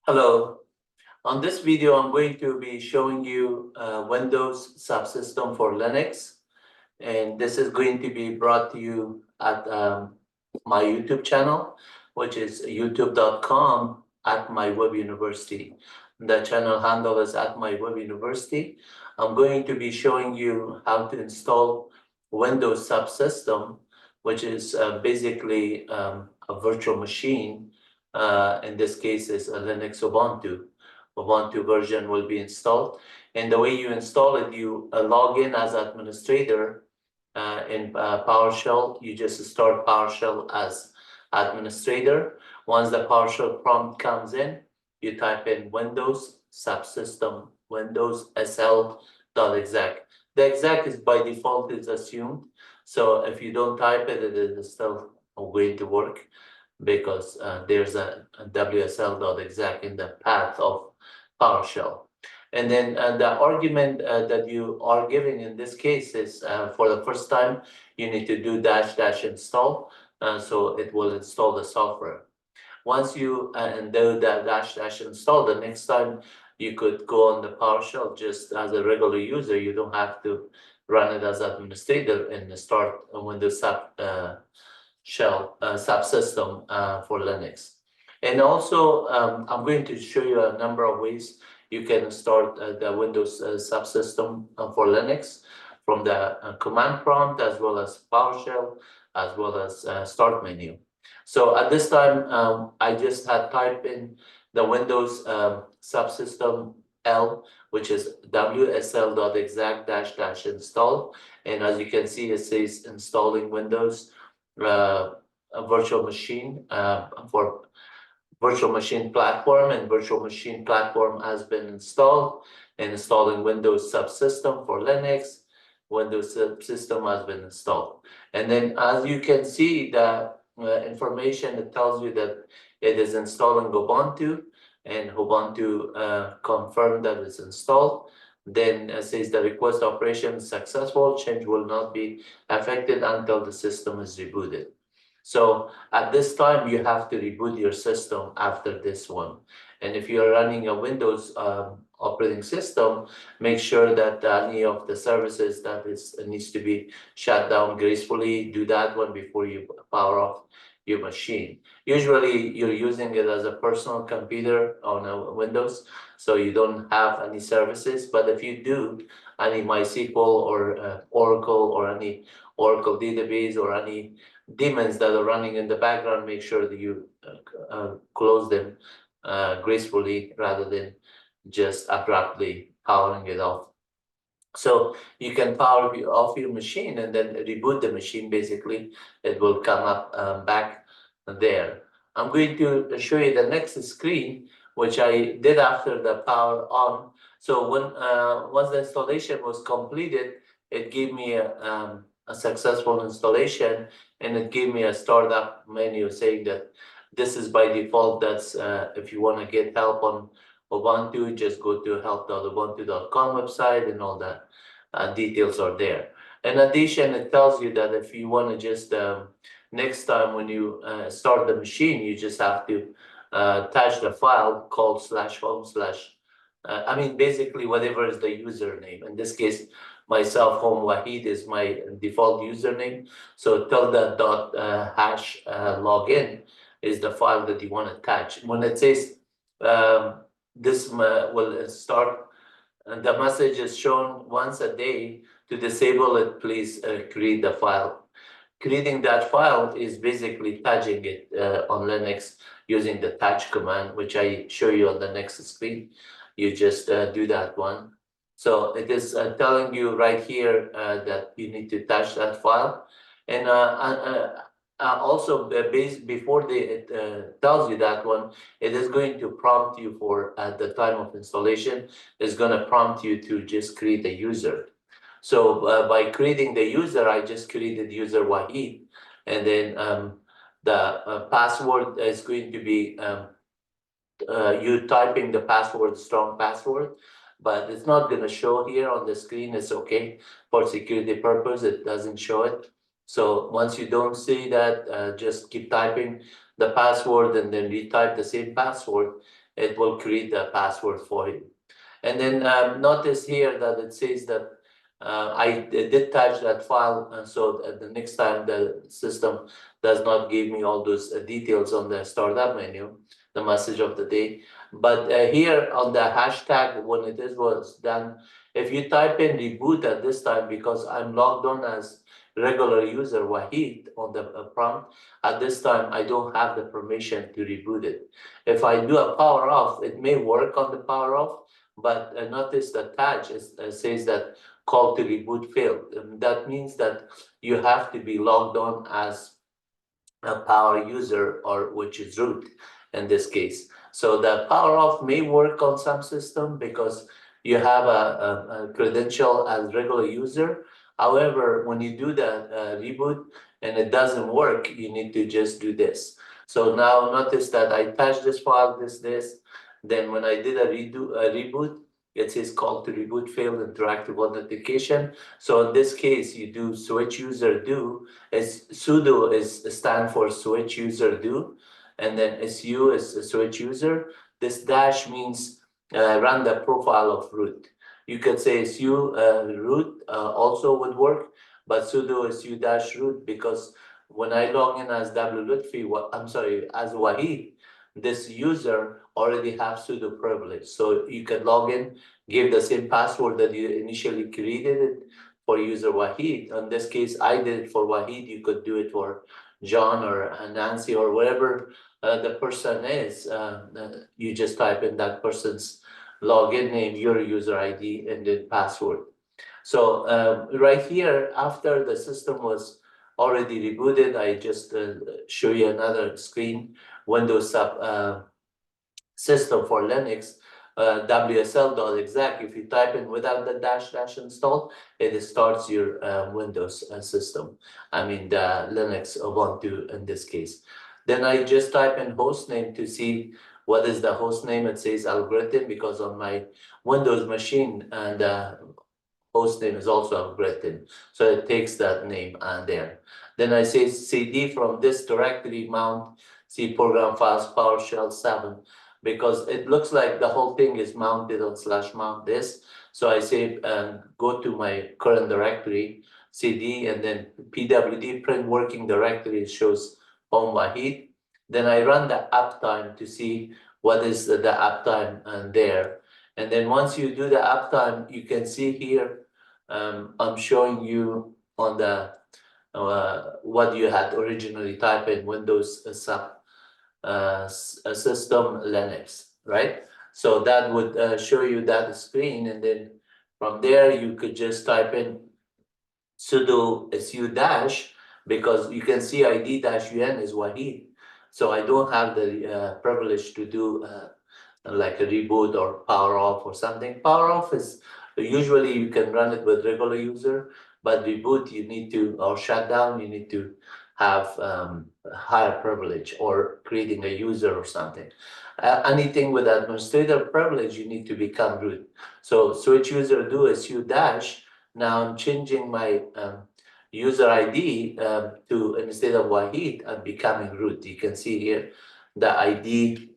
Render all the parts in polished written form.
Hello. On this video, I'm going to be showing you Windows Subsystem for Linux. And this is going to be brought to you at my YouTube channel, which is youtube.com at MyWebUniversity. The channel handle is at MyWebUniversity. I'm going to be showing you how to install Windows Subsystem, which is basically a virtual machine. In this case, is a Linux Ubuntu. Ubuntu version will be installed. And the way you install it, you log in as administrator in PowerShell. You just start PowerShell as administrator. Once the PowerShell prompt comes in, you type in Windows Subsystem, Windows SL.exec. The exec is by default is assumed. So if you don't type it, it is still going to work because there's a WSL.exec in the path of PowerShell. And then the argument that you are giving in this case is for the first time, you need to do -- install. So it will install the software. Once you do that -- install, the next time you could go on the PowerShell just as a regular user. You don't have to run it as administrator and start a Windows subsystem for Linux. And also, I'm going to show you a number of ways you can start the Windows subsystem for Linux from the command prompt, as well as PowerShell, as well as start menu. So at this time, I just had typed in the Windows subsystem L, which is WSL.exec -- install. And as you can see, it says installing Windows a virtual machine for virtual machine platform, and virtual machine platform has been installed, and installing Windows Subsystem for Linux. Windows Subsystem has been installed. And then as you can see, the information, it tells you that it is installing Ubuntu, and Ubuntu confirmed that it's installed. Then it says the request operation is successful. Change will not be affected until the system is rebooted. So at this time, you have to reboot your system after this one. And if you're running a Windows operating system, make sure that any of the services that needs to be shut down gracefully, do that one before you power off your machine. Usually you're using it as a personal computer on a Windows, so you don't have any services. But if you do any MySQL or Oracle, or any Oracle database, or any daemons that are running in the background, make sure that you close them gracefully rather than just abruptly powering it off. So you can power off your machine and then reboot the machine. Basically, it will come up back there. I'm going to show you the next screen, which I did after the power on. So when once the installation was completed, it gave me a successful installation, and it gave me a startup menu saying that this is by default. That's if you want to get help on Ubuntu, just go to help.ubuntu.com website, and all that details are there. In addition, it tells you that if you want to just next time when you start the machine, you just have to attach the file called /home/ I mean, basically whatever is the username. In this case, myself, home Wahid is my default username. So tilde.hash login is the file that you want to attach. When it says this will start, the message is shown once a day. To disable it, please create the file. Creating that file is basically touching it on Linux using the touch command, which I show you on the next screen. You just do that one. So it is telling you right here that you need to touch that file. And also, before it tells you that one, it is going to prompt you for, at the time of installation, is going to prompt you to just create a user. So by creating the user, I just created user Wahid, and then the password is going to be you typing the password, strong password, but it's not going to show here on the screen. It's okay for security purpose. It doesn't show it. So once you don't see that, just keep typing the password and then retype the same password, it will create the password for you. And then notice here that it says that I did touch that file, and so the next time the system does not give me all those details on the startup menu, the message of the day. But here on the hashtag, when it was done, if you type in reboot at this time, because I'm logged on as regular user Wahid on the prompt, at this time I don't have the permission to reboot it. If I do a power off, it may work on the power off, but notice the tag says that call to reboot failed. That means that you have to be logged on as a power user, or which is root in this case. So the power off may work on some system because you have a credential as regular user. However, when you do the reboot and it doesn't work, you need to just do this. So now notice that I touched this file, this. Then when I did a reboot, it says call to reboot failed interactive authentication. So in this case, you do switch user do. Sudo is stand for switch user do, and then su is switch user. This dash means run the profile of root. You could say su root also would work, but sudo su dash root, because when I log in as Lutfi, I'm sorry, as Wahid, this user already have sudo privilege. So you can log in, give the same password that you initially created it for user Wahid. In this case, I did it for Wahid. You could do it for John or Nancy or wherever the person is. You just type in that person's login name, your user ID, and then password. So right here, after the system was already rebooted, I just show you another screen, Windows Subsystem for Linux, WSL.exec. If you type in without the dash install, it starts your Windows system. I mean the Linux Ubuntu in this case. Then I just type in hostname to see what is the host name. It says algorithm because on my Windows machine and host name is also algorithm. So it takes that name and there. Then I say cd from this directory mount C program files PowerShell 7, because it looks like the whole thing is mounted on /mount this. So I say go to my current directory, cd, and then pwd print working directory shows home Wahid. Then I run the uptime to see what is the uptime there. And then once you do the uptime, you can see here, I'm showing you on the what you had originally typed in Windows Subsystem Linux, right? So that would show you that screen, and then from there you could just type in sudo su dash, because you can see id dash un is Wahid. So I don't have the privilege to do like a reboot or power off or something. Power off is usually you can run it with regular user, but reboot you need to, or shut down, you need to have higher privilege or creating a user or something. Anything with administrator privilege, you need to become root. So switch user do is su dash. Now I'm changing my user ID to, instead of Wahid, I'm becoming root. You can see here the ID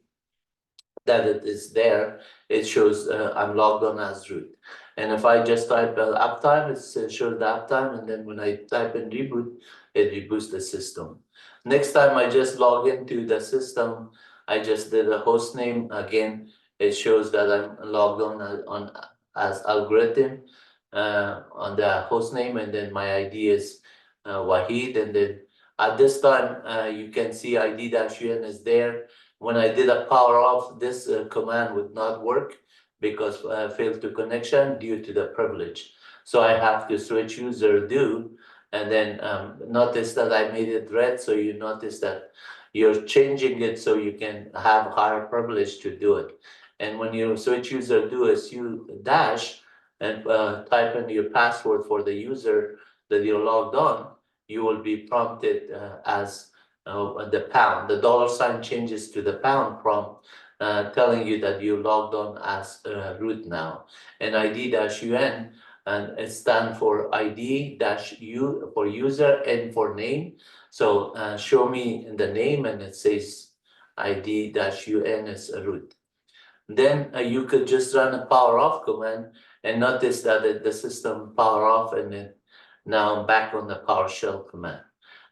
that it is there, it shows I'm logged on as root. And if I just type uptime, it shows the uptime, and then when I type in reboot, it reboots the system. Next time I just log into the system, I just did a host name. Again, it shows that I'm logged on as algorithm on the host name, and then my ID is Wahid, and then at this time you can see ID-UN is there. When I did a power off, this command would not work because failed to connection due to the privilege. So I have to switch user do, and then notice that I made it red. So you notice that you're changing it so you can have higher privilege to do it. And when you switch user do is u dash and type in your password for the user that you're logged on, you will be prompted as the pound. The $ changes to the pound prompt, telling you that you logged on as root now. And ID-UN, and it stands for ID-U for user, N for name. So show me in the name, and it says ID-UN is root. then you could just run a power off command and notice that the system power off, and then now I'm back on the PowerShell command.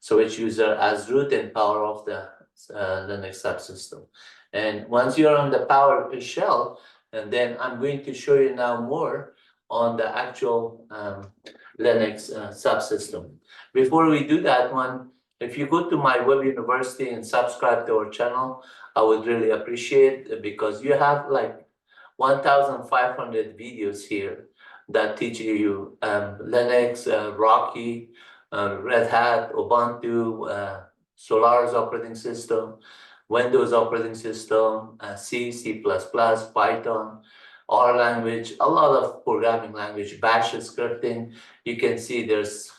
Switch user as root and power off the Linux subsystem. And once you're on the PowerShell, and then I'm going to show you now more on the actual Linux subsystem. Before we do that one, if you go to MyWebUniversity and subscribe to our channel, I would really appreciate it, because you have like 1,500 videos here that teach you Linux, Rocky, Red Hat, Ubuntu, Solaris operating system, Windows operating system, C, C++, Python, R language, a lot of programming language, Bash scripting. You can see there's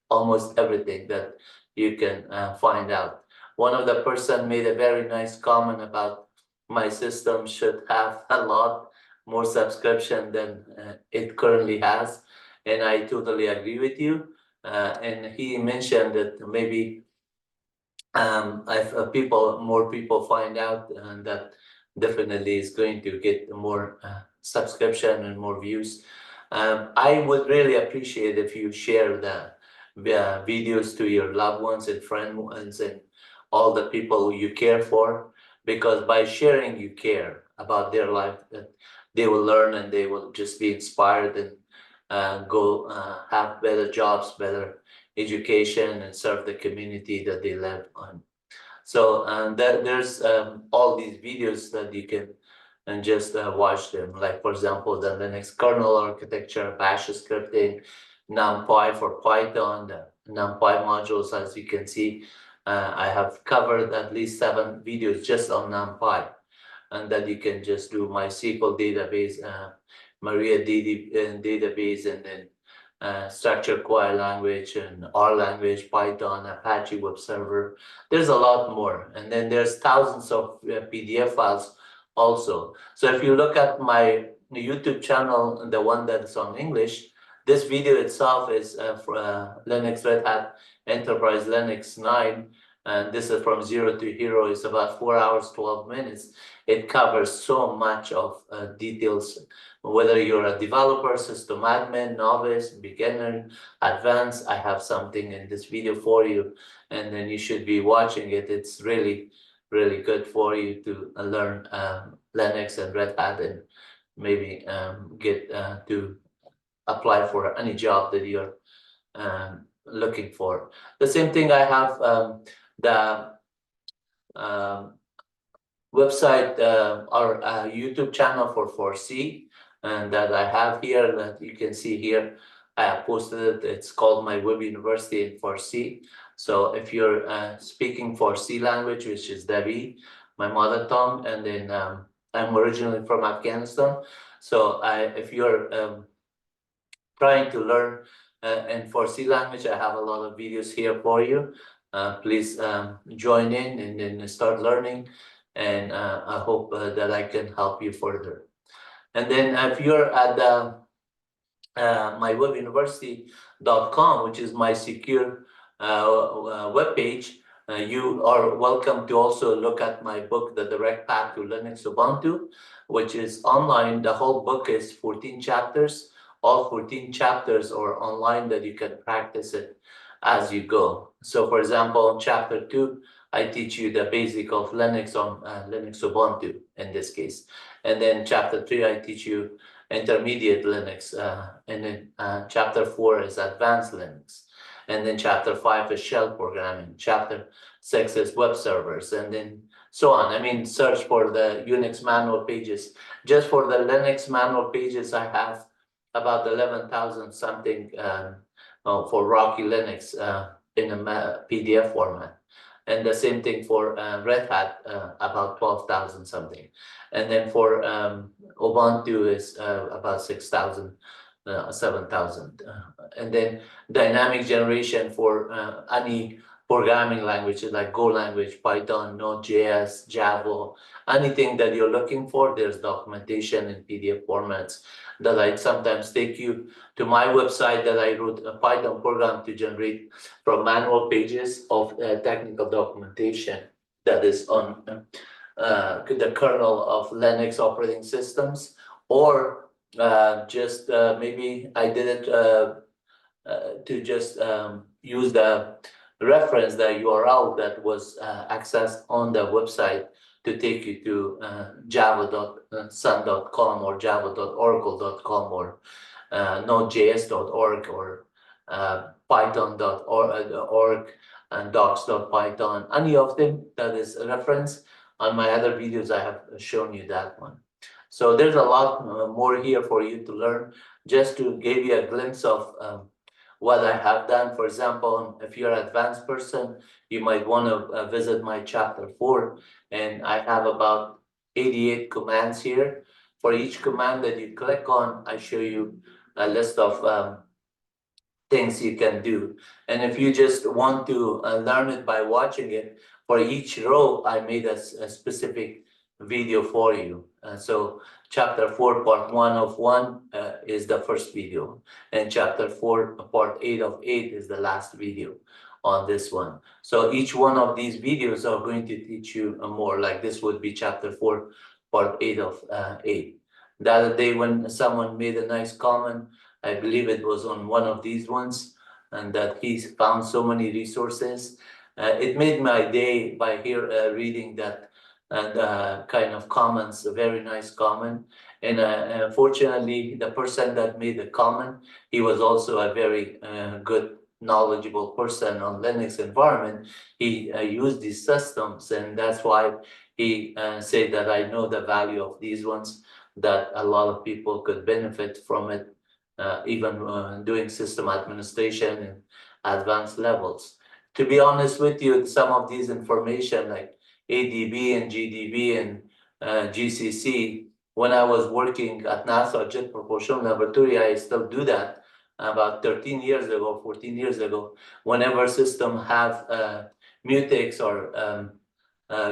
almost everything that you can find out. One of the person made a very nice comment about my system should have a lot more subscription than it currently has, and I totally agree with you. And he mentioned that maybe if more people find out, that definitely is going to get more subscription and more views. I would really appreciate if you share the videos to your loved ones and friends and all the people you care for, because by sharing you care about their life, that they will learn and they will just be inspired and go have better jobs, better education, and serve the community that they live on. So there's all these videos that you can and just watch them. Like, for example, the Linux kernel architecture, Bash scripting, NumPy for Python, the NumPy modules. As you can see, I have covered at least 7 videos just on NumPy, and that you can just do MySQL database, MariaDB database, and then structured query language and R language, Python, Apache web server. There's a lot more, and then there's thousands of PDF files also. So if you look at my YouTube channel, the one that's on English, this video itself is for Linux Red Hat Enterprise Linux 9, and this is from zero to hero. It's about 4 hours, 12 minutes. It covers so much of details, whether you're a developer, system admin, novice, beginner, advanced. I have something in this video for you, and then you should be watching it. It's really, really good for you to learn Linux and Red Hat, and maybe get to apply for any job that you're looking for. The same thing, I have the website or YouTube channel for 4C, and that I have here, that you can see here. I posted it. It's called MyWebUniversity in 4C. So if you're speaking 4C language, which is Devi, my mother tongue, and then I'm originally from Afghanistan. So if you're trying to learn in 4C language, I have a lot of videos here for you. Please join in and then start learning, and I hope that I can help you further. And then if you're at the MyWebUniversity.com, which is my secure webpage, you are welcome to also look at my book, The Direct Path to Linux Ubuntu, which is online. The whole book is 14 chapters. All 14 chapters are online, that you can practice it as you go. So for example, in chapter 2, I teach you the basic of Linux on Linux Ubuntu in this case. And then chapter 3, I teach you intermediate Linux. And then chapter 4 is advanced Linux. And then chapter 5 is shell programming. Chapter 6 is web servers, and then so on. I mean, search for the Unix manual pages. Just for the Linux manual pages, I have about 11,000 something for Rocky Linux in a PDF format. And the same thing for Red Hat, about 12,000 something. And then for Ubuntu is about 6,000, 7,000. And then dynamic generation for any programming languages like Go language, Python, Node.js, Java, anything that you're looking for, there's documentation in PDF formats that I sometimes take you to my website, that I wrote a Python program to generate from manual pages of technical documentation that is on the kernel of Linux operating systems, or just maybe I did it to just use the reference, the URL that was accessed on the website to take you to java.sun.com or java.oracle.com or nodejs.org or python.org and docs.python, any of them that is a reference. On my other videos, I have shown you that one. So there's a lot more here for you to learn, just to give you a glimpse of what I have done. For example, if you're an advanced person, you might want to visit my chapter 4, and I have about 88 commands here. For each command that you click on, I show you a list of things you can do. And if you just want to learn it by watching it, for each row, I made a specific video for you. So chapter 4, part 1 of 1 is the first video. And chapter 4, part 8 of 8 is the last video on this one. So each one of these videos are going to teach you more. Like this would be chapter 4, part 8 of 8. The other day when someone made a nice comment, I believe it was on one of these ones, and that he's found so many resources. It made my day by reading that kind of comments, a very nice comment. And fortunately, the person that made the comment, he was also a very good, knowledgeable person on Linux environment. He used these systems, and that's why he said that I know the value of these ones, that a lot of people could benefit from it. Even doing system administration in advanced levels. To be honest with you, some of these information like ADB and GDB and GCC, when I was working at NASA Jet Propulsion Laboratory, I still do that. About 13 years ago, 14 years ago, whenever system have mutex or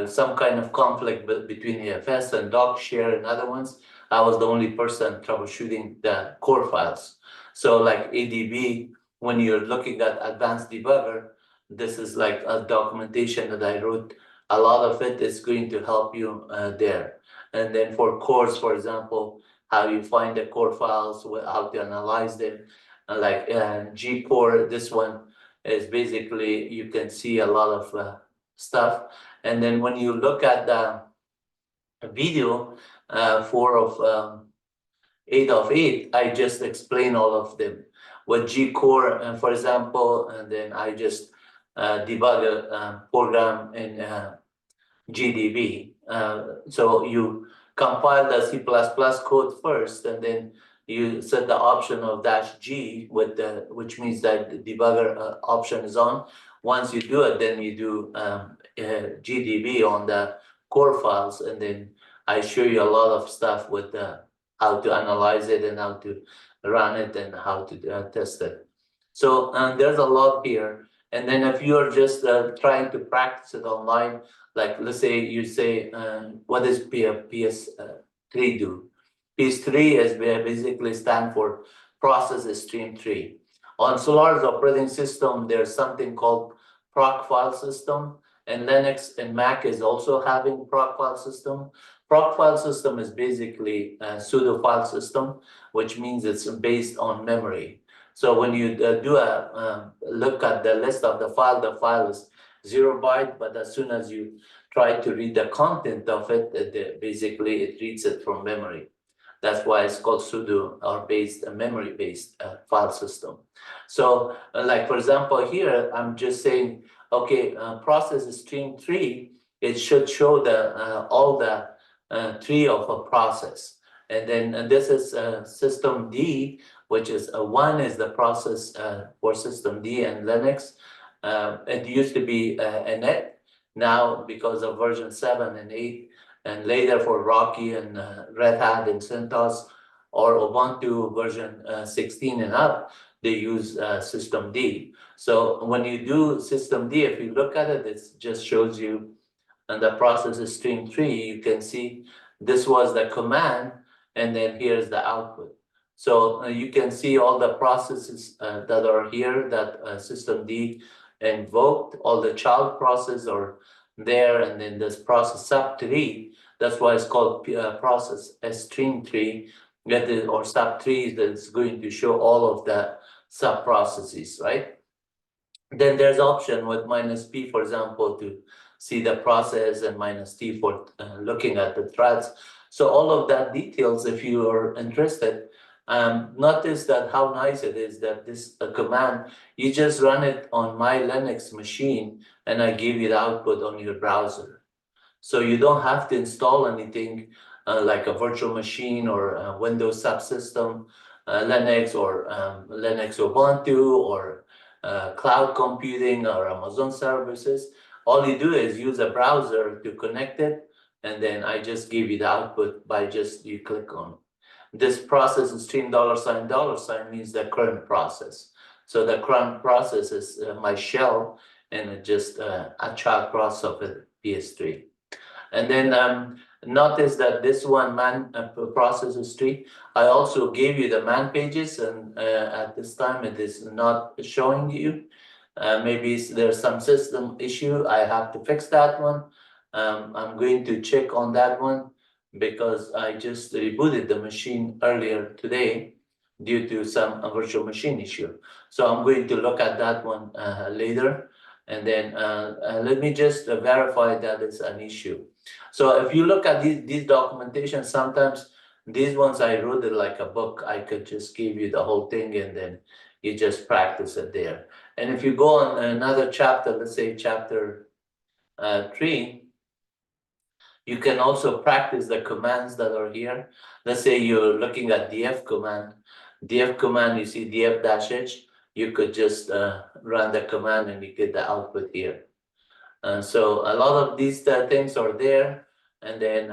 some kind of conflict between EFS and doc share and other ones, I was the only person troubleshooting the core files. So like ADB, when you're looking at advanced debugger, this is like a documentation that I wrote. A lot of it is going to help you there. And then for cores, for example, how you find the core files, how to analyze them. Like G core, this one is basically, you can see a lot of stuff. And then when you look at the video, 4 of 8 of 8, I just explain all of them. With G core, for example, and then I just debug a program in GDB. So you compile the C++ code first, and then you set the option of -G with the, which means that the debugger option is on. Once you do it, then you do GDB on the core files, and then I show you a lot of stuff with how to analyze it and how to run it and how to test it. So there's a lot here. And then if you're just trying to practice it online, like let's say you say, what does PS3 do? PS3 is basically stand for Process Stream 3. On Solar's operating system, there's something called proc file system, and Linux and Mac is also having proc file system. Proc file system is basically a pseudo file system, which means it's based on memory. So when you do a look at the list of the file is 0 byte, but as soon as you try to read the content of it, basically it reads it from memory. That's why it's called pseudo or memory-based file system. So like, for example, here, I'm just saying, okay, process stream 3, it should show the all the tree of a process. And then this is system D, which is 1 is the process for system D and Linux. It used to be a net. Now, because of version 7 and 8, and later for Rocky and Red Hat and CentOS or Ubuntu version 16 and up, they use system D. So when you do system D, if you look at it, it just shows you, and the process is stream 3, you can see this was the command, and then here's the output. So you can see all the processes that are here that system D invoked, all the child process or there, and then this process sub-3. That's why it's called process stream 3, or sub-3, that's going to show all of the sub-processes, right? Then there's option with -p, for example, to see the process, and -t for looking at the threads. So all of that details, if you are interested, notice that how nice it is that this command, you just run it on my Linux machine, and I give you the output on your browser. So you don't have to install anything like a virtual machine or a Windows Subsystem, Linux, or Linux Ubuntu, or cloud computing or Amazon services. All you do is use a browser to connect it, and then I just give you the output by just you click on this process stream $$ means the current process. So the current process is my shell, and it just a child process of it, PS3. And then notice that this one man process tree, I also gave you the man pages, and at this time it is not showing you. Maybe there's some system issue. I have to fix that one. I'm going to check on that one because I just rebooted the machine earlier today due to some virtual machine issue. So I'm going to look at that one later. And then let me just verify that it's an issue. So if you look at these documentation, sometimes these ones I wrote it like a book. I could just give you the whole thing, and then you just practice it there. And if you go on another chapter, let's say chapter 3, you can also practice the commands that are here. Let's say you're looking at df command. Df command, you see df-h. You could just run the command, and you get the output here. So a lot of these things are there. And then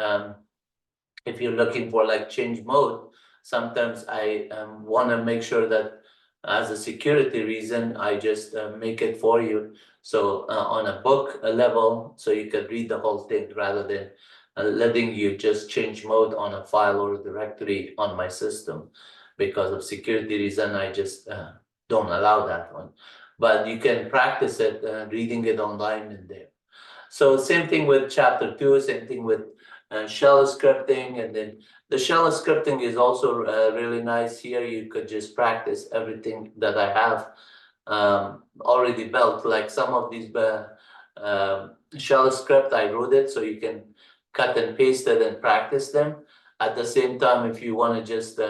if you're looking for like change mode, sometimes I want to make sure that as a security reason, I just make it for you. So on a book level, so you can read the whole thing rather than letting you just change mode on a file or directory on my system. Because of security reason, I just don't allow that one. But you can practice it, reading it online in there. So same thing with chapter 2, same thing with shell scripting. And then the shell scripting is also really nice. Here you could just practice everything that I have already built. Like some of these shell script, I wrote it so you can cut and paste it and practice them. At the same time, if you want to just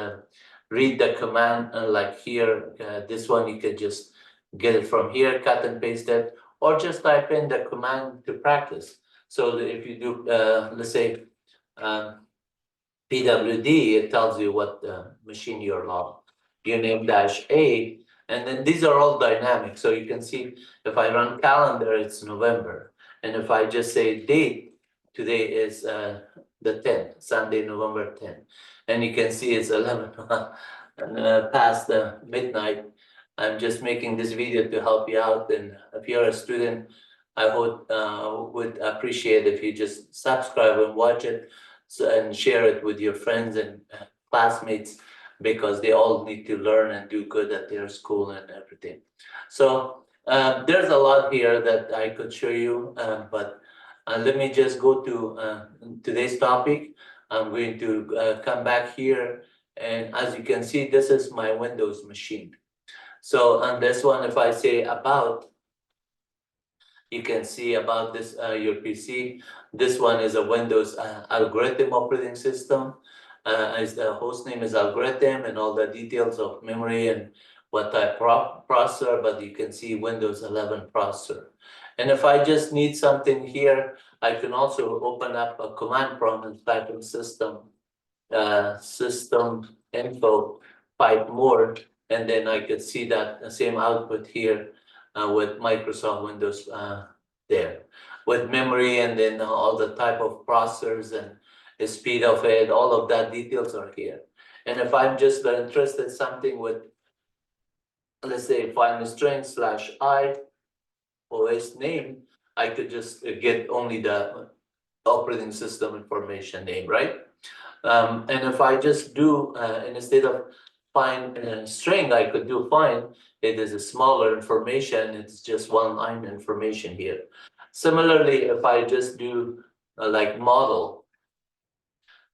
read the command, like here, this one, you could just get it from here, cut and paste it, or just type in the command to practice. So if you do, let's say, pwd, it tells you what machine you're on. You name -a, and then these are all dynamic. So you can see if I run calendar, it's November. And if I just say date, today is the 10th, Sunday, November 10th. And you can see it's 11 past midnight. I'm just making this video to help you out. And if you're a student, I would appreciate if you just subscribe and watch it, and share it with your friends and classmates, because they all need to learn and do good at their school and everything. So there's a lot here that I could show you, but let me just go to today's topic. I'm going to come back here, and as you can see, this is my Windows machine. So on this one, if I say about, you can see about this, your PC. This one is a Windows algorithm operating system. As the host name is algorithm, and all the details of memory and what type processor, but you can see Windows 11 processor. And if I just need something here, I can also open up a command prompt and type in system info, pipe more, and then I could see that the same output here with Microsoft Windows there, with memory, and then all the type of processors and the speed of it, all of that details are here. And if I'm just interested in something with, let's say, find string /i OS name, I could just get only the operating system information name, right? And if I just do, instead of find string, I could do find. It is a smaller information. It's just one line information here. Similarly, if I just do like model,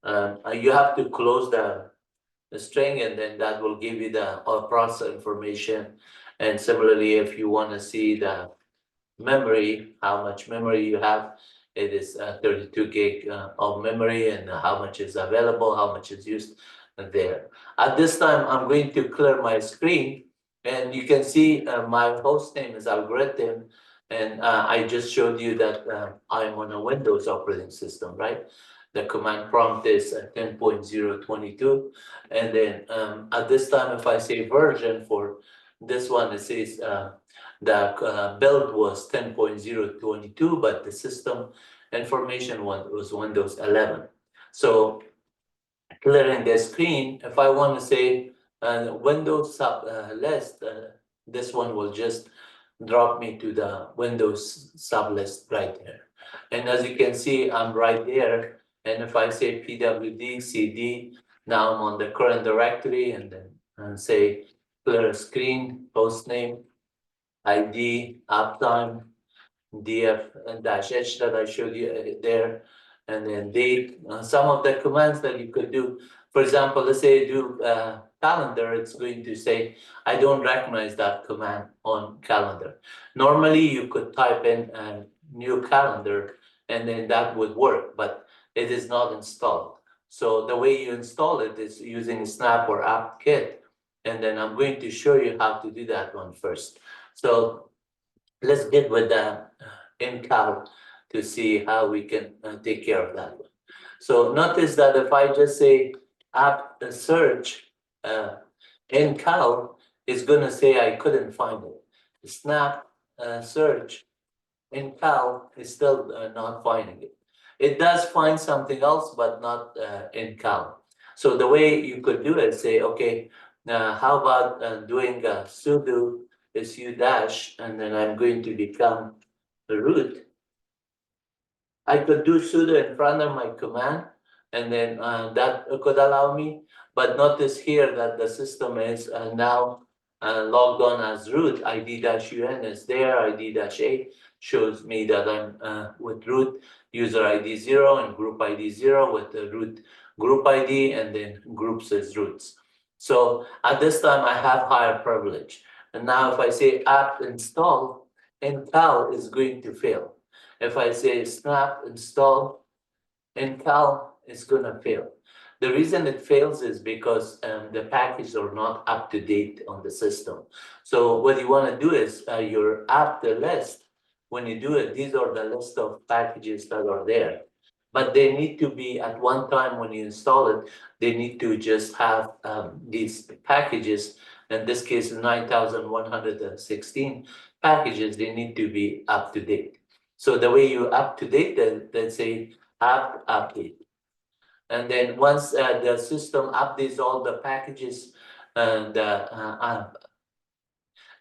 you have to close the string, and then that will give you the process information. And similarly, if you want to see the memory, how much memory you have, it is 32 gig of memory, and how much is available, how much is used there. At this time, I'm going to clear my screen, and you can see my host name is algorithm, and I just showed you that I'm on a Windows operating system, right? The command prompt is 10.022, and then at this time, if I say version for this one, it says the build was 10.022, but the system information one was Windows 11. So clearing the screen, if I want to say Windows sub list, this one will just drop me to the Windows sub list right there. And as you can see, I'm right there. And if I say pwd cd, now I'm on the current directory, and then say clear screen, host name, ID, uptime, df and dash h that I showed you there, and then date. Some of the commands that you could do, for example, let's say do calendar, it's going to say, I don't recognize that command on calendar. Normally, you could type in a new calendar, and then that would work, but it is not installed. So the way you install it is using snap or apt-get, and then I'm going to show you how to do that one first. So let's get with the ncal to see how we can take care of that one. So notice that if I just say app search ncal, it's going to say I couldn't find it. Snap search ncal is still not finding it. It does find something else, but not ncal. So the way you could do it, say, okay, how about doing a sudo su dash, and then I'm going to become the root. I could do sudo in front of my command, and then that could allow me. But notice here that the system is now logged on as root. ID-un is there. ID-a shows me that I'm with root user ID 0 and group ID 0 with the root group ID, and then groups as roots. So at this time, I have higher privilege. And now if I say apt install, ncal is going to fail. If I say snap install, ncal is going to fail. The reason it fails is because the packages are not up to date on the system. So what you want to do is your apt list, when you do it, these are the list of packages that are there. But they need to be at one time when you install it, they need to just have these packages. In this case, 9,116 packages, they need to be up to date. So the way you up to date, then say apt update. And then once the system updates all the packages, and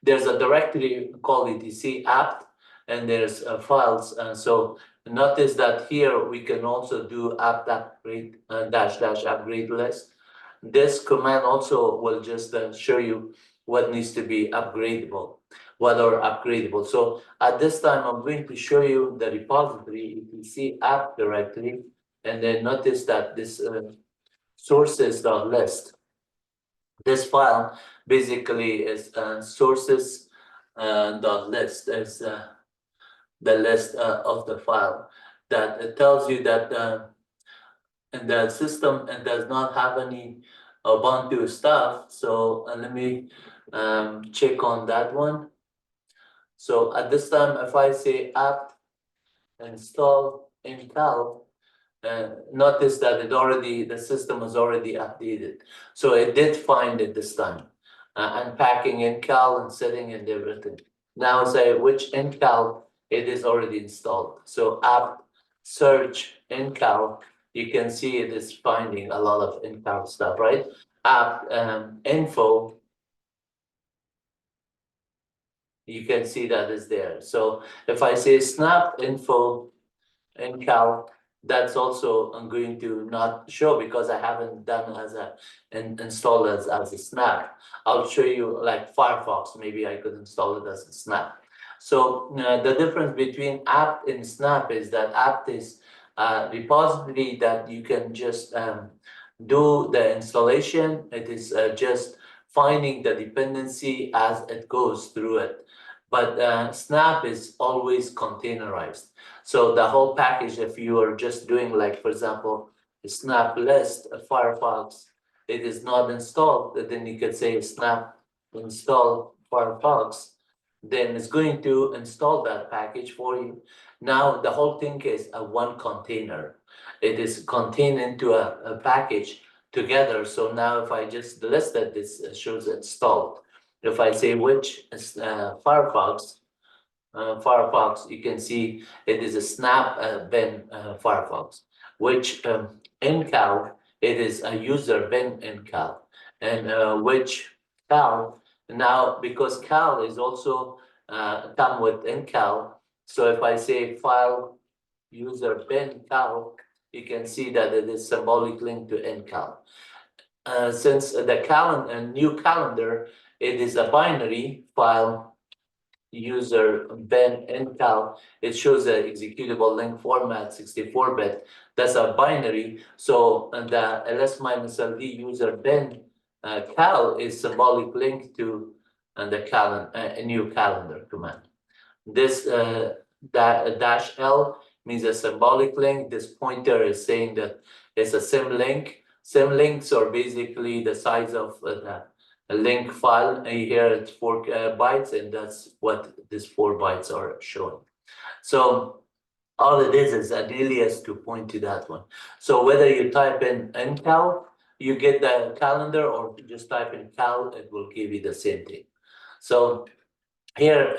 there's a directory called etc apt, and there's files. So notice that here we can also do apt upgrade dash upgrade list. This command also will just show you what needs to be upgradable, what are upgradable. So at this time, I'm going to show you the repository etc apt directory, and then notice that this sources.list. This file basically is sources dot list is the list of the file that it tells you that and the system does not have any Ubuntu stuff. So let me check on that one. So at this time, if I say apt install ncal, notice that the system is already updated. So it did find it this time, unpacking ncal and setting and everything. Now say which ncal it is already installed. So apt search ncal, you can see it is finding a lot of ncal stuff, right? Apt info, you can see that is there. So if I say snap info ncal, that's also I'm going to not show because I haven't done as a install as a snap. I'll show you like Firefox, maybe I could install it as a snap. So the difference between apt and snap is that apt is a repository that you can just do the installation. It is just finding the dependency as it goes through it. But snap is always containerized. So the whole package, if you are just doing, like, for example, snap list Firefox, it is not installed, then you could say snap install Firefox, then it's going to install that package for you. Now the whole thing is a one container. It is contained into a package together. So now if I just list it, this shows installed. If I say which Firefox, you can see it is a snap bin Firefox, which ncal, it is a user bin ncal, and which cal, now because cal is also come with ncal, so if I say file user bin cal, you can see that it is symbolic link to ncal. Since the new calendar, it is a binary file user bin ncal, it shows the executable link format 64-bit. That's a binary. So the ls-ld user bin cal is symbolic link to a new calendar command. This dash L means a symbolic link. This pointer is saying that it's a symlink. Symlinks are basically the size of a link file. Here it's 4 bytes, and that's what these 4 bytes are showing. So all it is an alias to point to that one. So whether you type in ncal, you get the calendar, or you just type in cal, it will give you the same thing. So here,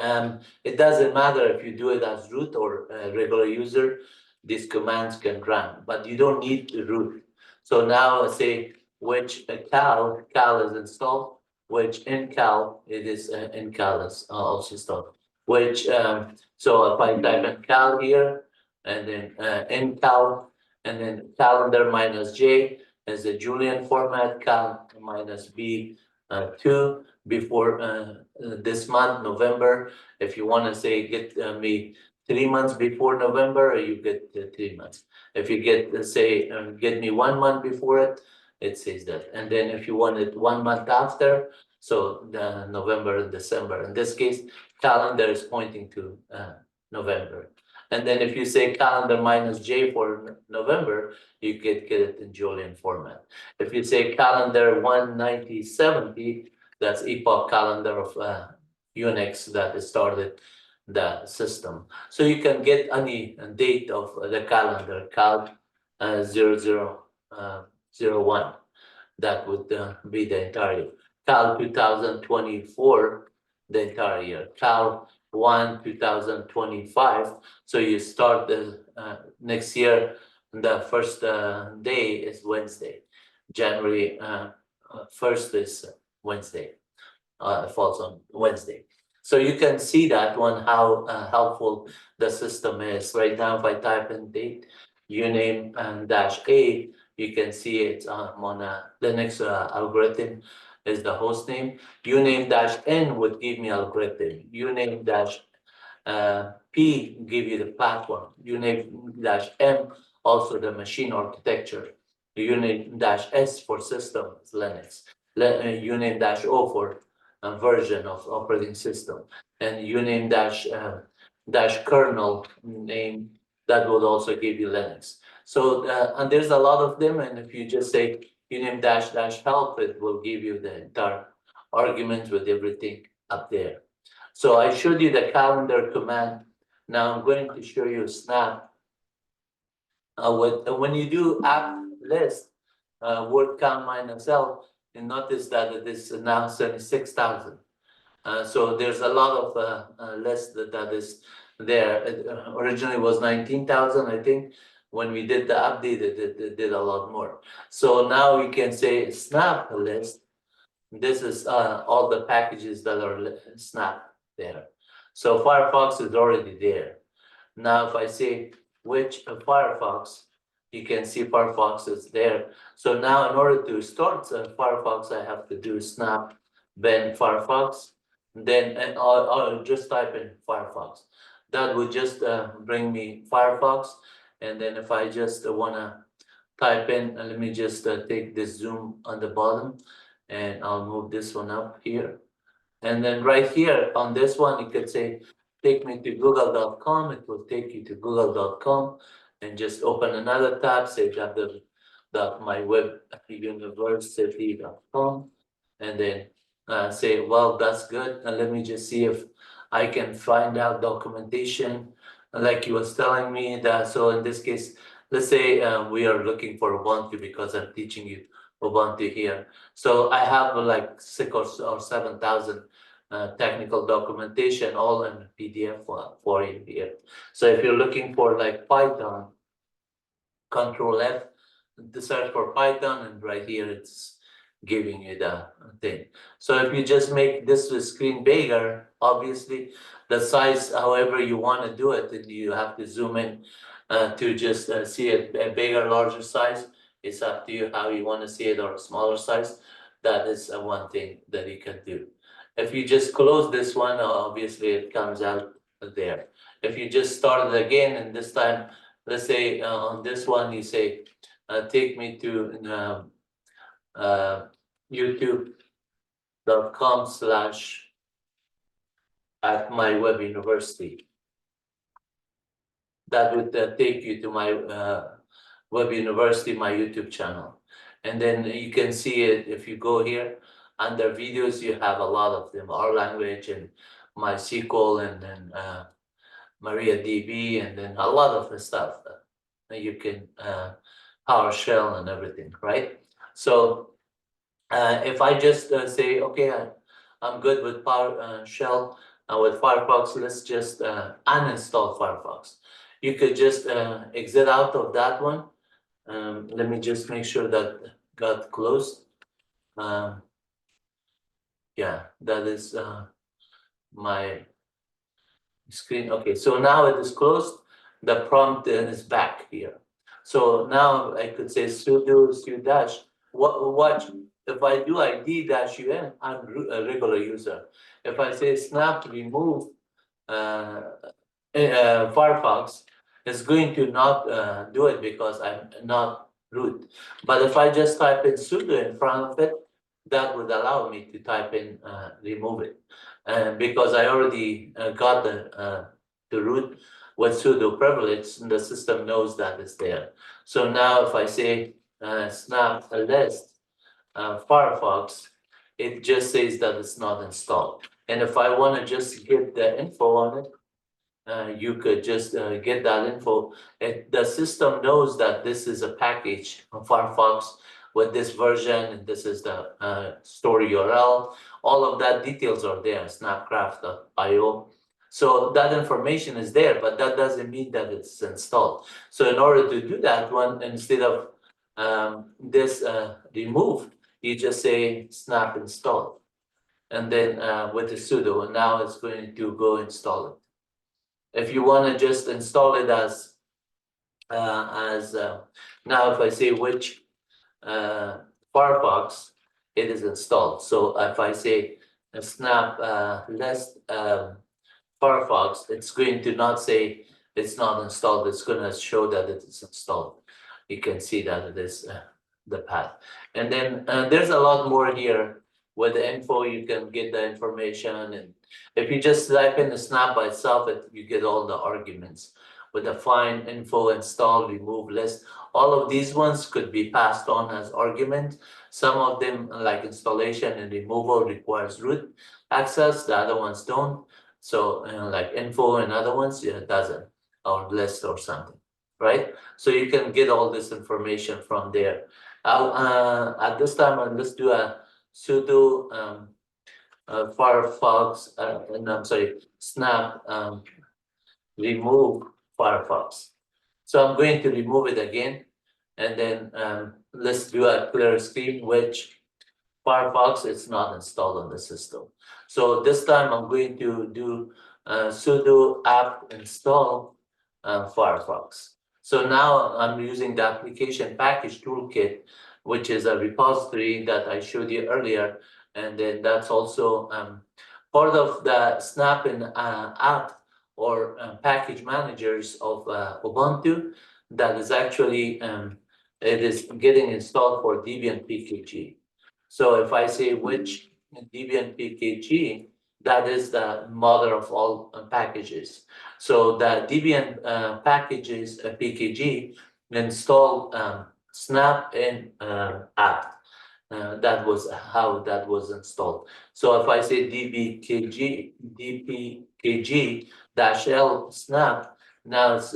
it doesn't matter if you do it as root or a regular user, these commands can run, but you don't need to root. So now say which cal is installed, which ncal, it is ncal is also installed. Which so if I type in cal here, and then ncal, and then calendar minus j is the Julian format, cal minus b 2 before this month, November. If you want to say get me 3 months before November, you get 3 months. If you get say get me 1 month before it, it says that. And then if you want it 1 month after, so the November and December. In this case, calendar is pointing to November. And then if you say calendar minus J for November, you get it in Julian format. If you say calendar 19070, that's epoch calendar of Unix that started the system. So you can get any date of the calendar, cal 0001. That would be the entire year. Cal 2024, the entire year. Cal 2025. So you start the next year, the first day is Wednesday. January 1st is Wednesday. Falls on Wednesday. So you can see that one, how helpful the system is. Right now, if I type in date, uname and -a, you can see it's on a Linux algorithm is the host name. Uname-n would give me algorithm. Uname P give you the platform. Uname-m also the machine architecture. Uname-s for system is Linux. Uname-o for version of operating system, and uname kernel name, that would also give you Linux. So and there's a lot of them, and if you just say uname help, it will give you the entire argument with everything up there. So I showed you the calendar command. Now I'm going to show you snap. When you do app list word count minus L, you notice that it is now 76,000. So there's a lot of list that is there. It originally was 19,000, I think. When we did the update, it did a lot more. So now we can say snap list. This is all the packages that are snap there. So Firefox is already there. Now if I say which Firefox, you can see Firefox is there. So now in order to start Firefox, I have to do snap bin Firefox. Then I'll just type in Firefox. That would just bring me Firefox. And then if I just wanna type in, let me just take this zoom on the bottom, and I'll move this one up here. And then right here on this one, you could say, take me to google.com. It will take you to google.com, and just open another tab, say myWebUniversity.com, and then say, well, that's good. And let me just see if I can find out documentation like you was telling me that. So in this case, let's say we are looking for Ubuntu because I'm teaching you Ubuntu here. So I have like 6,000 or 7,000 technical documentation all in PDF for you here. So if you're looking for like Python, Control F to search for Python, and right here it's giving you the thing. So if you just make this screen bigger, obviously the size, however you want to do it, and you have to zoom in to just see it a bigger, larger size. It's up to you how you want to see it, or a smaller size. That is one thing that you can do. If you just close this one, obviously it comes out there. If you just start it again, and this time, let's say on this one, you say, take me to youtube.com/@MyWebUniversity. That would take you to my Web University, my YouTube channel. And then you can see it if you go here under videos. You have a lot of them: R language and MySQL, and then MariaDB, and then a lot of the stuff that you can PowerShell and everything, right? So if I just say, okay, I'm good with PowerShell with Firefox, let's just uninstall Firefox. You could just exit out of that one. Let me just make sure that got closed. Yeah, that is my screen. Okay, so now it is closed. The prompt is back here. So now I could say sudo dash. Watch, if I do ID-UM, I'm a regular user. If I say snap remove Firefox, it's going to not do it because I'm not root. But if I just type in sudo in front of it, that would allow me to type in remove it. Because I already got the root with sudo privilege, and the system knows that it's there. So now if I say snap list Firefox, it just says that it's not installed. And if I want to just get the info on it, you could just get that info. The system knows that this is a package on Firefox with this version, and this is the store URL. All of that details are there, snapcraft.io. So that information is there, but that doesn't mean that it's installed. So in order to do that one, instead of this remove, you just say snap install. And then with the sudo, and now it's going to go install it. If you want to just install it as now, if I say which Firefox, it is installed. So if I say snap list Firefox, it's going to not say it's not installed. It's going to show that it is installed. You can see that it is the path. And then there's a lot more here. With the info, you can get the information, and if you just type in the snap by itself, you get all the arguments with the find, info, install, remove, list. All of these ones could be passed on as argument. Some of them, like installation and removal, requires root access. The other ones don't. So like info and other ones, it doesn't, or list or something, right? So you can get all this information from there. At this time, let's do a sudo Firefox, and I'm sorry, snap remove Firefox. So I'm going to remove it again, and then let's do a clear screen, which Firefox is not installed on the system. So this time I'm going to do sudo apt install Firefox. So now I'm using the application package toolkit, which is a repository that I showed you earlier. And then that's also part of the Snap and app or package managers of Ubuntu that is actually it is getting installed for Debian PKG. So if I say which Debian PKG, that is the mother of all packages. So the Debian packages PKG install Snap and app. That was how that was installed. So if I say dpkg -l snap, now it's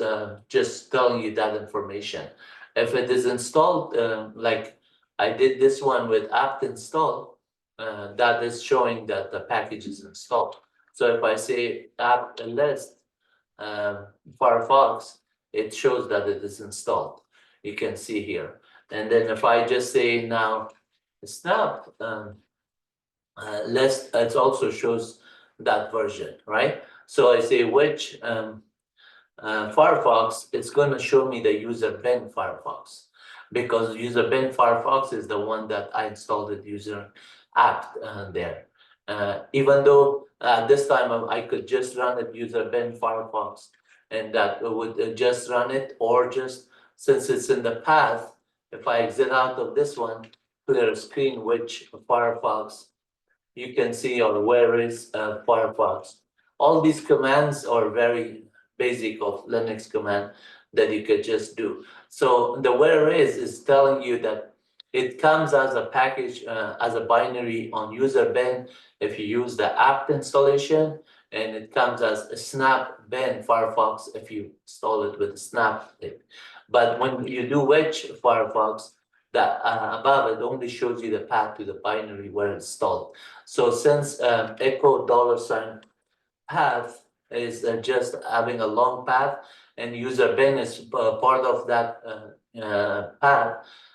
just telling you that information. If it is installed, like I did this one with apt install, that is showing that the package is installed. So if I say apt list Firefox, it shows that it is installed. You can see here. And then if I just say now Snap list, it also shows that version, right? So I say which Firefox, it's going to show me the user bin Firefox, because user bin Firefox is the one that I installed the user app there. Even though this time I could just run it user bin Firefox, and that would just run it, or just since it's in the path, if I exit out of this one, clear screen, which Firefox you can see, or where is Firefox. All these commands are very basic of Linux command that you could just do. So the where is telling you that it comes as a package, as a binary on user bin if you use the apt installation, and it comes as a snap bin Firefox if you install it with a snap thing. But when you do which Firefox, that above it only shows you the path to the binary where it's installed. So since echo $ path is just having a long path, and user bin is part of that path,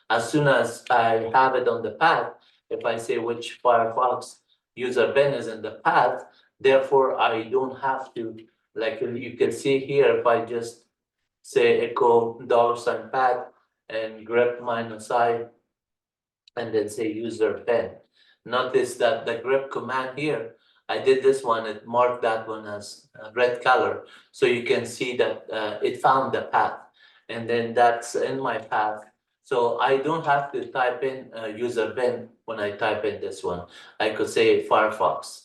as soon as I have it on the path, if I say which Firefox user bin is in the path, therefore I don't have to, like you can see here, if I just say echo $ path and grep -I and then say user bin. Notice that the grep command here, I did this one, it marked that one as red color. So you can see that it found the path, and then that's in my path. So I don't have to type in user bin when I type in this one. I could say Firefox,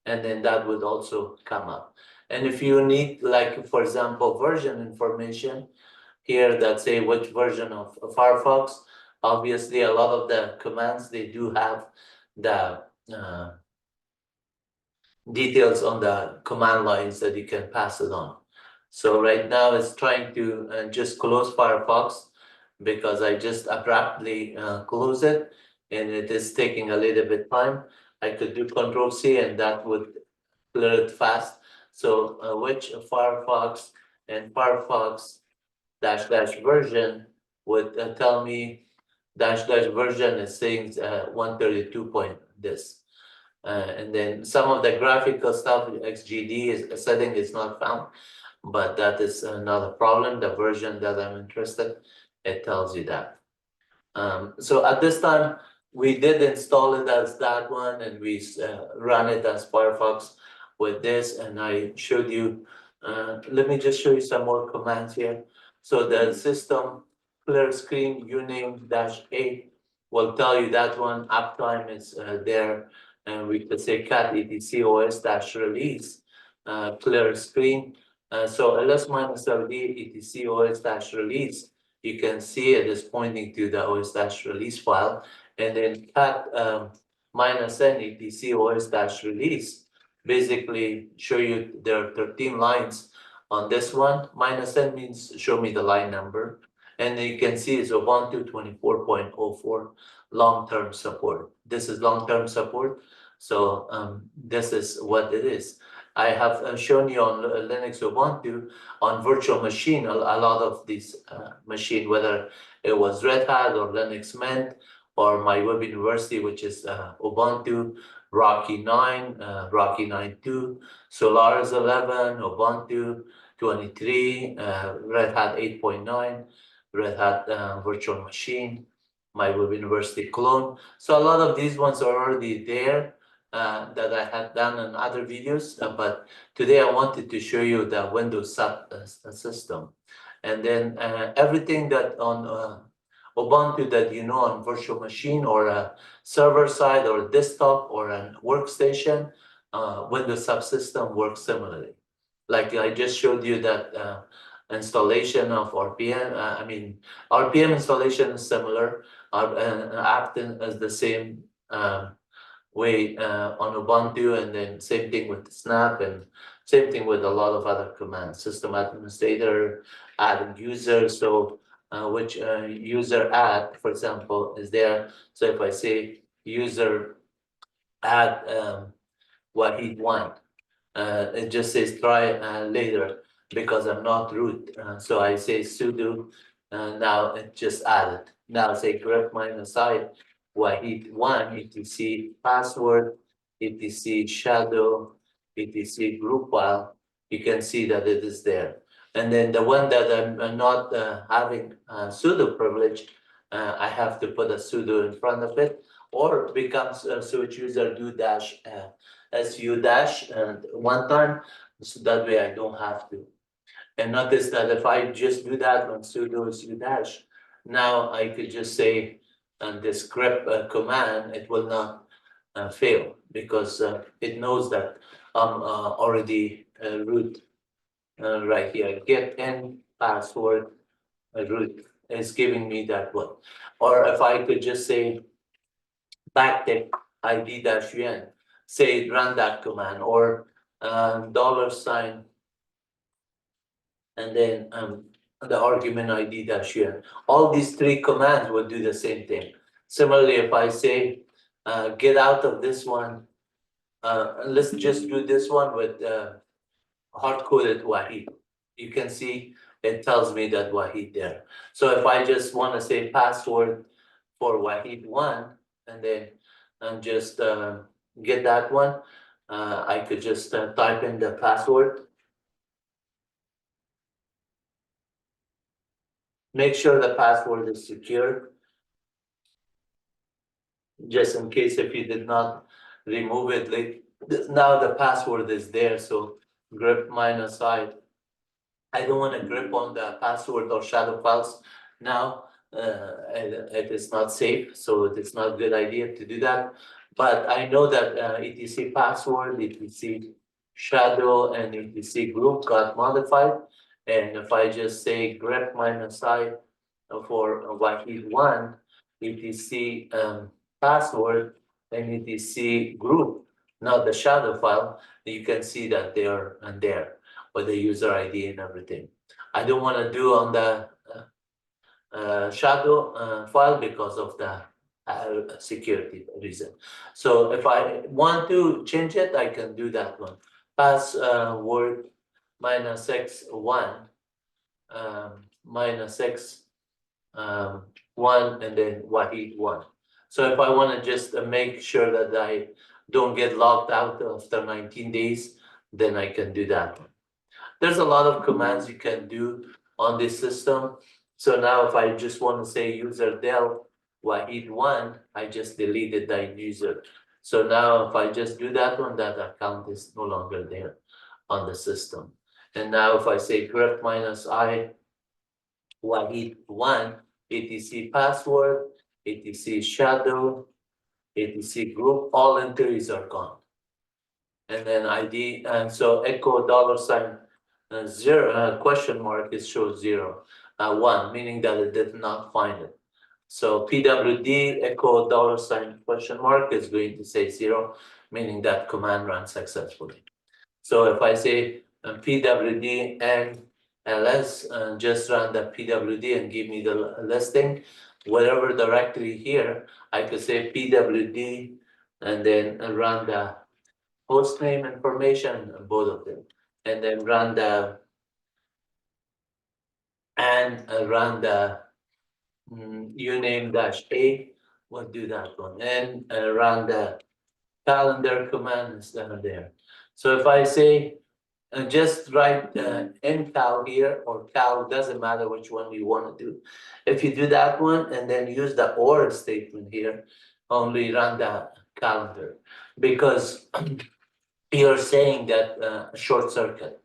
and then that would also come up. And if you need, like, for example, version information, here that say which version of Firefox. Obviously, a lot of the commands, they do have the details on the command lines that you can pass it on. So right now it's trying to just close Firefox because I just abruptly close it, and it is taking a little bit time. I could do Control-C and that would clear it fast. So which Firefox and Firefox -- version would tell me -- version is saying 132 point this. And then some of the graphical stuff, XGD is setting is not found, but that is not a problem. The version that I'm interested, it tells you that. So at this time, we did install it as that one, and we run it as Firefox with this, and I showed you. Let me just show you some more commands here. So the system clear screen uname -A will tell you that one uptime is there, and we could say cat etc os -release clear screen. So ls -ld etc os -release, you can see it is pointing to the os release file, and then cat -n etc os release basically show you there are 13 lines on this one. -n means show me the line number, and you can see it's Ubuntu 24.04 long-term support. This is long-term support, so this is what it is. I have shown you on Linux Ubuntu on virtual machine a lot of these machine, whether it was Red Hat or Linux Mint or MyWebUniversity, which is Ubuntu, Rocky 9, Rocky 9.2, Solaris 11, Ubuntu 23, Red Hat 8.9, Red Hat Virtual Machine, MyWebUniversity clone. So a lot of these ones are already there. that I had done in other videos, but today I wanted to show you the Windows Subsystem. And then everything that on Ubuntu that you know on virtual machine or a server side or desktop or a workstation, Windows Subsystem works similarly. Like I just showed you that installation of RPM. RPM installation is similar. Aptin is the same way on Ubuntu, and then same thing with Snap, and same thing with a lot of other commands. System administrator, adding user. So which user add, for example, is there. So if I say user add Wahid1, it just says try later because I'm not root. So I say sudo, now it just added. Now say grep -i Wahid1 etc password etc shadow etc group file. You can see that it is there. And then the one that I'm not having sudo privilege, I have to put a sudo in front of it, or becomes switch user do dash su dash and one time, so that way I don't have to. And notice that if I just do that on sudo su dash, now I could just say this grep command, it will not fail because it knows that I'm already root right here. Get in password root is giving me that one. Or if I could just say backtick id dash un, say run that command, or $, and then the argument id dash un. All these three commands will do the same thing. Similarly, if I say get out of this one, let's just do this one with hard-coded Wahid. You can see it tells me that Wahid there. So if I just want to say password for Wahid1, and then just get that one, I could just type in the password. Make sure the password is secure, just in case if you did not remove it. Like now the password is there, so grep -i. I don't want to grip on the password or shadow files now. It is not safe, so it is not a good idea to do that. But I know that etc password, etc shadow, and etc group got modified. And if I just say grep -i for Wahid1, etc password, and etc group, not the shadow file, you can see that they are there with the user ID and everything. I don't want to do on the shadow file because of the security reason. So if I want to change it, I can do that one. Password -x1 -x 1 and then Wahid1. So if I want to just make sure that I don't get logged out after 19 days, then I can do that one. There's a lot of commands you can do on this system. So now if I just want to say user del Wahid1, I just deleted that user. So now if I just do that one, that account is no longer there on the system. And now if I say grep -i Wahid1, etc password, etc shadow, etc group, all entries are gone. And then ID, and so echo $0 question mark, it shows 0, 1, meaning that it did not find it. So pwd echo $question mark is going to say 0, meaning that command ran successfully. So if I say pwd and ls, just run the pwd and give me the listing, whatever directory here, I could say pwd and then run the host name information, both of them, and then run the run the uname-a. We'll do that one, and run the calendar command instead of there. So if I say just write ncal here or cal, doesn't matter which one you want to do. If you do that one and then use the or statement here, only run the calendar. because you're saying that short circuit.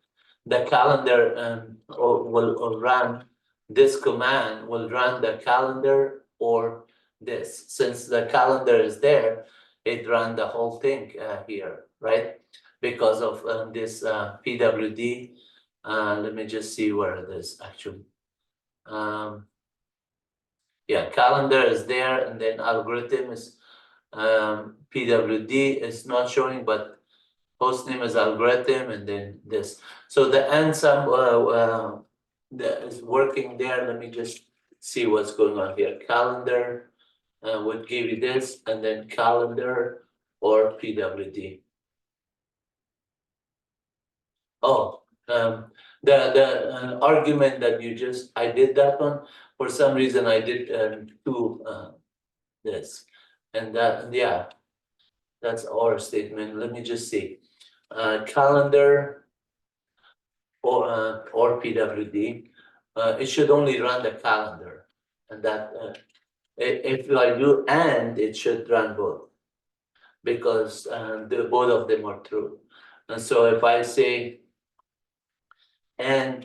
The calendar will run, this command will run the calendar or this. Since the calendar is there, it run the whole thing here, right? Because of this PWD. Let me just see where it is actually. Yeah, calendar is there, and then algorithm is PWD is not showing, but hostname is algorithm, and then this. So the ansem that is working there. Let me just see what's going on here. Calendar would give you this, and then calendar or PWD. Oh, the argument that you just, I did that one. For some reason, I did two this, and that, yeah, that's our statement. Let me just see. Calendar or PWD, it should only run the calendar, and that if I do and, it should run both, because both of them are true. And so if I say and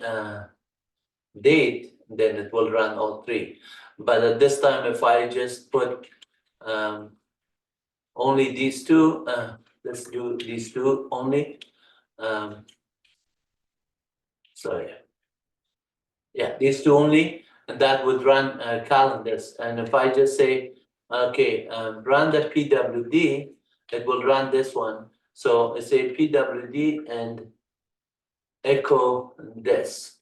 date, then it will run all three. But at this time, if I just put only these two, let's do these two only. Sorry. Yeah, these two only, and that would run calendars. And if I just say, okay, run the PWD, it will run this one. So I say PWD and echo this.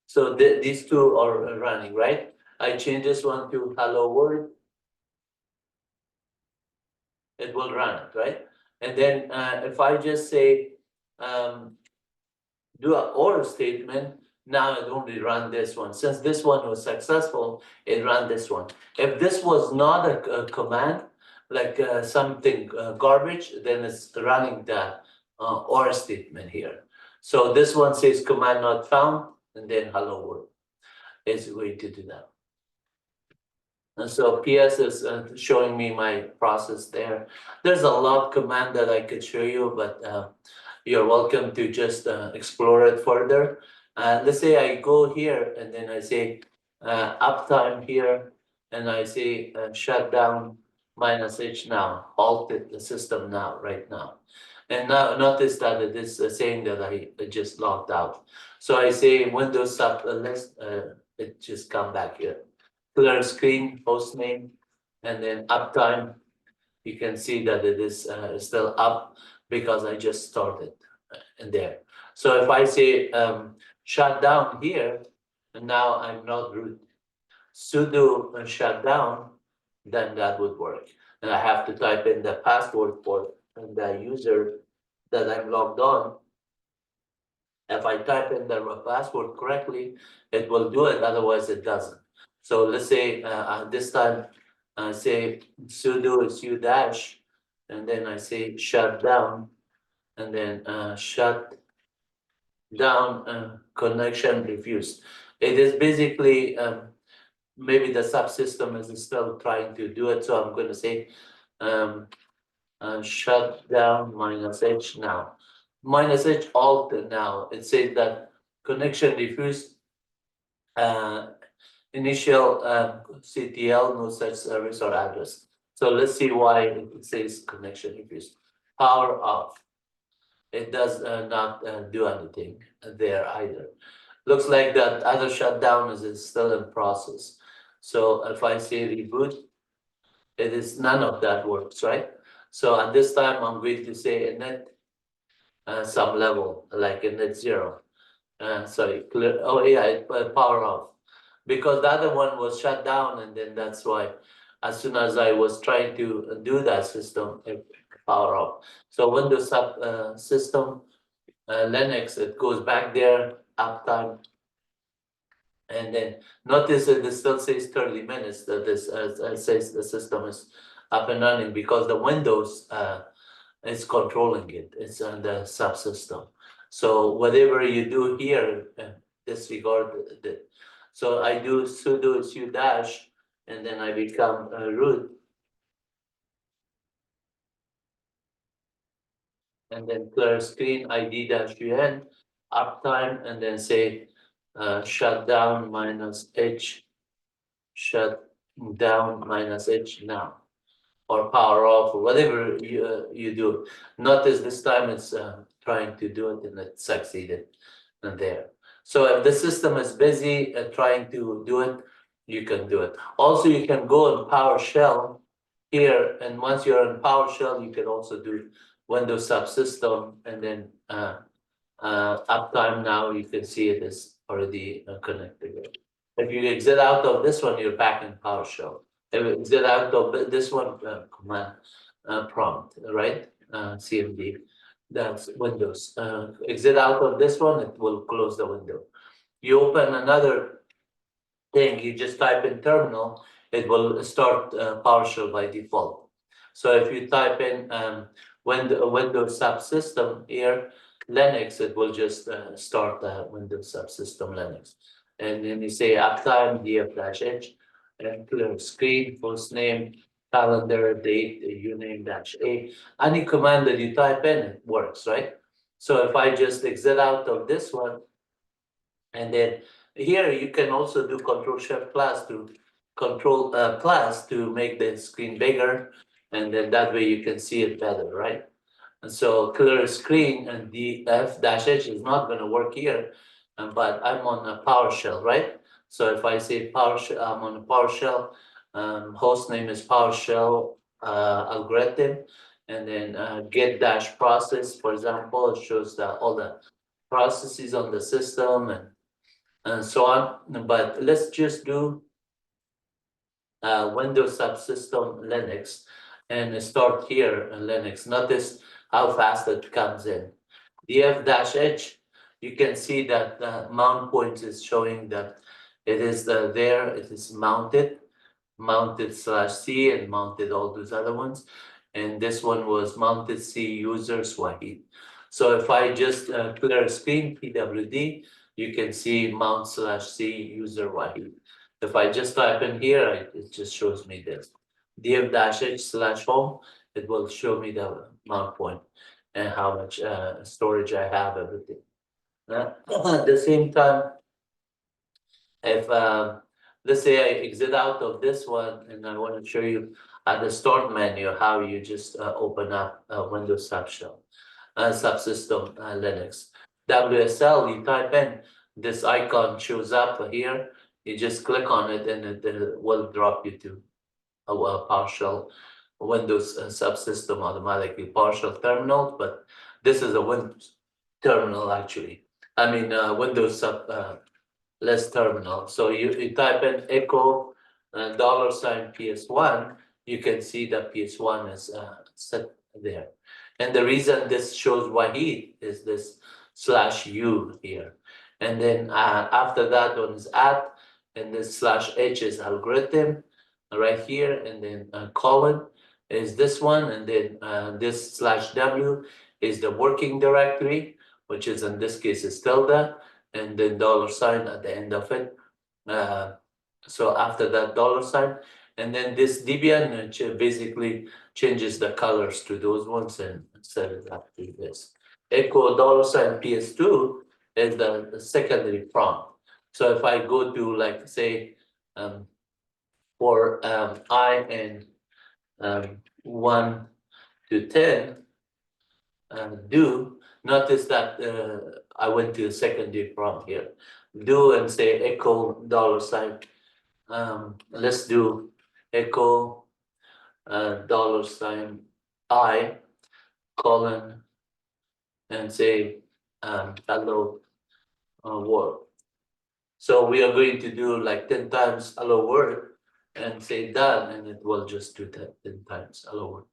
So these two are running, right? I change this one to hello world. It will run it, right? And then if I just say, do an or statement, now it only run this one. Since this one was successful, it ran this one. If this was not a command, like something garbage, then it's running the or statement here. So this one says command not found, and then hello world is a way to do that. And so PS is showing me my process there. There's a lot of command that I could show you, but you're welcome to just explore it further. Let's say I go here and then I say uptime here, and I say shut down -H now, halted the system now, right now. And now notice that it is saying that I just logged out. So I say Windows sub list, it just come back here. Clear screen, host name, and then uptime. You can see that it is still up because I just started in there. So if I say shut down here, and now I'm not root, sudo shut down, then that would work. And I have to type in the password for the user that I'm logged on. If I type in the password correctly, it will do it, otherwise it doesn't. So let's say this time, say sudo su dash, and then I say shut down, and then shut down connection refused. It is basically, maybe the subsystem is still trying to do it, so I'm going to say shut down -H now. -H alt now. It says that connection refused, initial CTL, no such service or address. So let's see why it says connection refused. Power off. It does not do anything there either. Looks like that other shutdown is still in process. So if I say reboot, it is none of that works, right? So at this time, I'm going to say init some level, like init 0. Sorry, clear. Oh yeah, power off, because the other one was shut down, and then that's why, as soon as I was trying to do that system, it power off. So Windows Subsystem, Linux, it goes back there, uptime, and then notice that it still says 30 minutes. That this says the system is up and running because the Windows is controlling it. It's on the subsystem. So whatever you do here, disregard it. So I do sudo su dash, and then I become root. and then clear screen ID-UN, uptime, and then say shutdown minus H, shut down minus H now, or power off, or whatever you do. Notice this time it's trying to do it and it succeeded there. So if the system is busy trying to do it, you can do it. Also, you can go in PowerShell here, and once you're in PowerShell, you can also do Windows Subsystem, and then uptime now, you can see it is already connected. If you exit out of this one, you're back in PowerShell. If you exit out of this one, command prompt, right? CMD, that's Windows. Exit out of this one, it will close the window. You open another thing, you just type in terminal, it will start PowerShell by default. So if you type in Windows Subsystem here, Linux, it will just start Windows Subsystem Linux. And then you say uptime, df-h, and clear screen, first name, calendar, date, uname -a. Any command that you type in, it works, right? So if I just exit out of this one, and then here you can also do Control-Shift+ to control plus to make the screen bigger, and then that way you can see it better, right? And so clear screen and df-h is not going to work here, but I'm on a PowerShell, right? So if I say PowerShell, I'm on a PowerShell, host name is PowerShell algorithm, and then get-process, for example, it shows all the processes on the system and so on. But let's just do Windows Subsystem Linux and start here in Linux. Notice how fast it comes in. df-h, you can see that the mount point is showing that it is there, it is mounted /c and mounted all those other ones. And this one was mounted C users Wahid. So if I just clear screen pwd, you can see mount /c user Wahid. If I just type in here, it just shows me this. df-h/home, it will show me the mount point and how much storage I have, everything. At the same time, if let's say I exit out of this one and I want to show you at the start menu how you just open up Windows Subsystem Linux. WSL, you type in, this icon shows up here, you just click on it and it will drop you to a PowerShell Windows Subsystem automatically PowerShell terminal, but this is a Windows terminal actually. I mean Windows less terminal. So you type in echo $PS1, you can see that PS1 is set there. And the reason this shows Wahid is this /u here. And then after that one is at, and this /h is algorithm right here, and then colon is this one, and then this /w is the working directory, which is in this case is tilde, and then $sign at the end of it. So after that $sign, and then this Debian basically changes the colors to those ones and set it up to this. Echo $PS2 is the secondary prompt. So if I go to like say for I and 1 to 10 do, notice that I went to the secondary prompt here. Do and say echo $sign. Let's do echo $sign I colon and say hello world. So we are going to do like 10 times hello world and say done, and it will just do that 10 times hello world.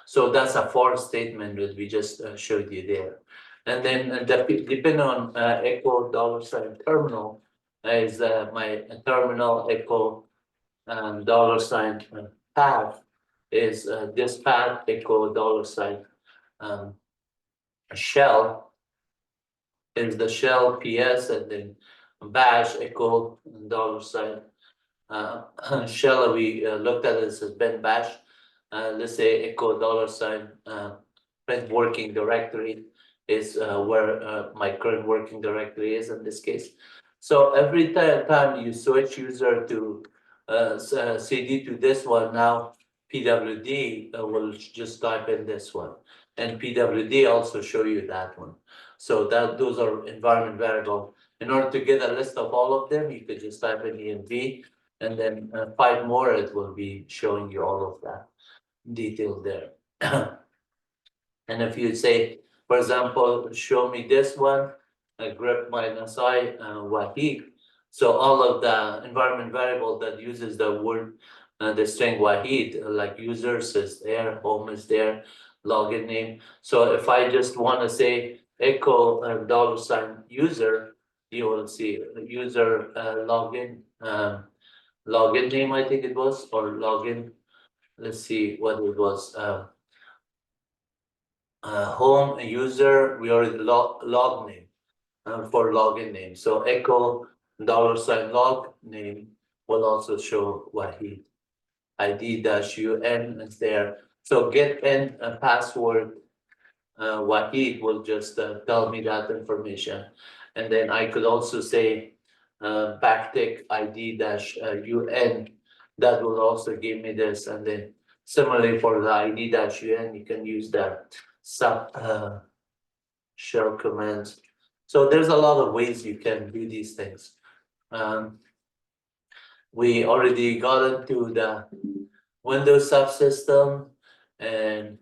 So that's a for statement that we just showed you there. And then depending on echo $sign terminal is my terminal echo $sign path is this path echo $sign shell is the shell PS, and then bash echo $sign shell we looked at this as Ben bash. Let's say echo $sign print working directory is where my current working directory is in this case. So every time you switch user to CD to this one, now PWD will just type in this one, and PWD also show you that one. So that those are environment variable. In order to get a list of all of them, you could just type in env, and then 5 more, it will be showing you all of that detail there. And if you say, for example, show me this one, grep minus I, Wahid. So all of the environment variable that uses the word, the string Wahid, like users is there, home is there, login name. So if I just want to say echo $user, you will see user login, login name, I think it was, or login. Let's see what it was. Home user, we already log name for login name. So echo $log name will also show Wahid. ID-UN is there. So get in a password, Wahid will just tell me that information. And then I could also say backtick ID-UN, that will also give me this. And then similarly for the ID-UN, you can use that sub shell commands. So there's a lot of ways you can do these things. We already got into the Windows Subsystem, and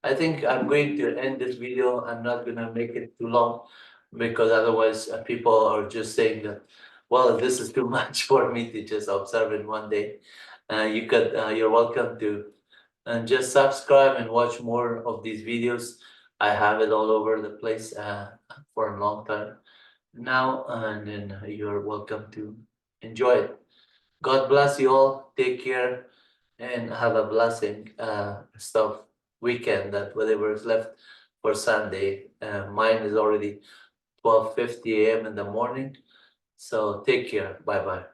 I think I'm going to end this video. I'm not going to make it too long because otherwise people are just saying that, well, this is too much for me to just observe in one day. You're welcome to just subscribe and watch more of these videos. I have it all over the place for a long time now, and then you're welcome to enjoy it. God bless you all. Take care and have a blessing stuff weekend, that whatever is left for Sunday. Mine is already 12:50 a.m. in the morning. So take care. Bye bye.